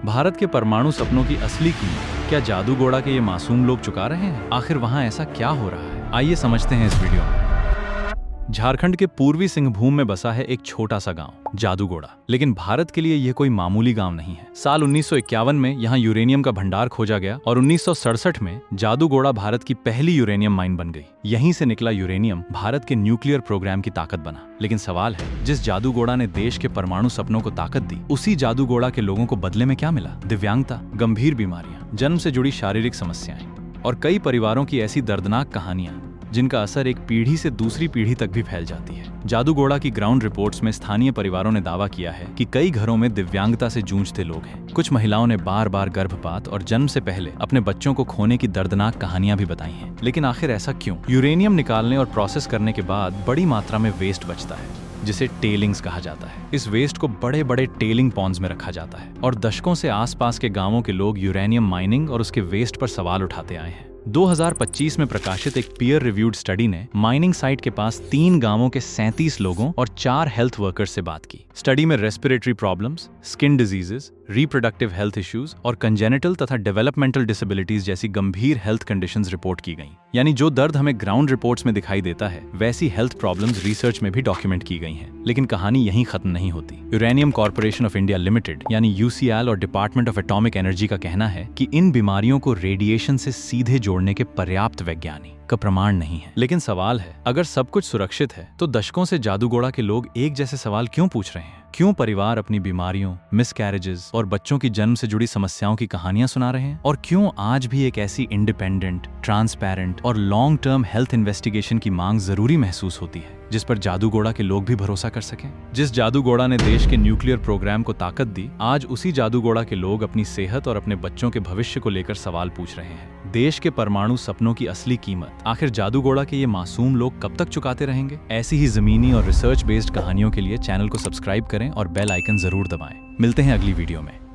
भारत के परमाणु सपनों की असली कीमत क्या जादू घोड़ा के ये मासूम लोग चुका रहे हैं? आखिर वहाँ ऐसा क्या हो रहा है? आइए समझते हैं इस वीडियो में। झारखंड के पूर्वी सिंहभूम में बसा है एक छोटा सा गांव जादूगोड़ा। लेकिन भारत के लिए यह कोई मामूली गांव नहीं है। साल 1951 में यहाँ यूरेनियम का भंडार खोजा गया और 1967 में जादूगोड़ा भारत की पहली यूरेनियम माइन बन गई। यहीं से निकला यूरेनियम भारत के न्यूक्लियर प्रोग्राम की ताकत बना। लेकिन सवाल है, जिस जादूगोड़ा ने देश के परमाणु सपनों को ताकत दी, उसी जादूगोड़ा के लोगों को बदले में क्या मिला? दिव्यांगता, गंभीर बीमारियां, जन्म से जुड़ी शारीरिक समस्याएं और कई परिवारों की ऐसी दर्दनाक कहानियां जिनका असर एक पीढ़ी से दूसरी पीढ़ी तक भी फैल जाती है। जादूगोड़ा की ग्राउंड रिपोर्ट्स में स्थानीय परिवारों ने दावा किया है कि कई घरों में दिव्यांगता से जूझते लोग हैं। कुछ महिलाओं ने बार बार गर्भपात और जन्म से पहले अपने बच्चों को खोने की दर्दनाक कहानियां भी बताई हैं। लेकिन आखिर ऐसा क्यों? यूरेनियम निकालने और प्रोसेस करने के बाद बड़ी मात्रा में वेस्ट बचता है, जिसे टेलिंग्स कहा जाता है। इस वेस्ट को बड़े बड़े टेलिंग पॉन्ड्स में रखा जाता है और दशकों से आसपास के गांवों के लोग यूरेनियम माइनिंग और उसके वेस्ट पर सवाल उठाते आए हैं। 2025 में प्रकाशित एक पीयर रिव्यूड स्टडी ने माइनिंग साइट के पास 3 गांवों के 37 लोगों और 4 हेल्थ वर्कर्स से बात की। स्टडी में respiratory problems, skin diseases, reproductive health issues और कंजेनिटल तथा डेवलपमेंटल डिसेबिलिटीज जैसी गंभीर हेल्थ कंडीशंस रिपोर्ट की गईं। यानी जो दर्द हमें ग्राउंड रिपोर्ट्स में दिखाई देता है, वैसी हेल्थ प्रॉब्लम्स रिसर्च में भी डॉक्यूमेंट की गई हैं। लेकिन कहानी यहीं खत्म नहीं होती। Uranium corporation of India limited यानी यूसीएल और डिपार्टमेंट ऑफ एटॉमिक एनर्जी का कहना है कि इन बीमारियों को रेडिएशन से सीधे जोड़ने के पर्याप्त वैज्ञानिक का प्रमाण नहीं है। लेकिन सवाल है, अगर सब कुछ सुरक्षित है तो दशकों से जादूगोड़ा के लोग एक जैसे सवाल क्यों पूछ रहे हैं? क्यों परिवार अपनी बीमारियों, मिसकैरेजेस और बच्चों की जन्म से जुड़ी समस्याओं की कहानियां सुना रहे हैं? और क्यों आज भी एक ऐसी इंडिपेंडेंट, ट्रांसपेरेंट और लॉन्ग टर्म हेल्थ इन्वेस्टिगेशन की मांग जरूरी महसूस होती है, जिस पर जादूगोड़ा के लोग भी भरोसा कर सकें? जिस जादूगोड़ा ने देश के न्यूक्लियर प्रोग्राम को ताकत दी, आज उसी जादूगोड़ा के लोग अपनी सेहत और अपने बच्चों के भविष्य को लेकर सवाल पूछ रहे हैं। देश के परमाणु सपनों की असली कीमत आखिर जादूगोड़ा के ये मासूम लोग कब तक चुकाते रहेंगे? ऐसी ही जमीनी और रिसर्च बेस्ड कहानियों के लिए चैनल को सब्सक्राइब करें और बेल आइकन जरूर दबाएं। मिलते हैं अगली वीडियो में।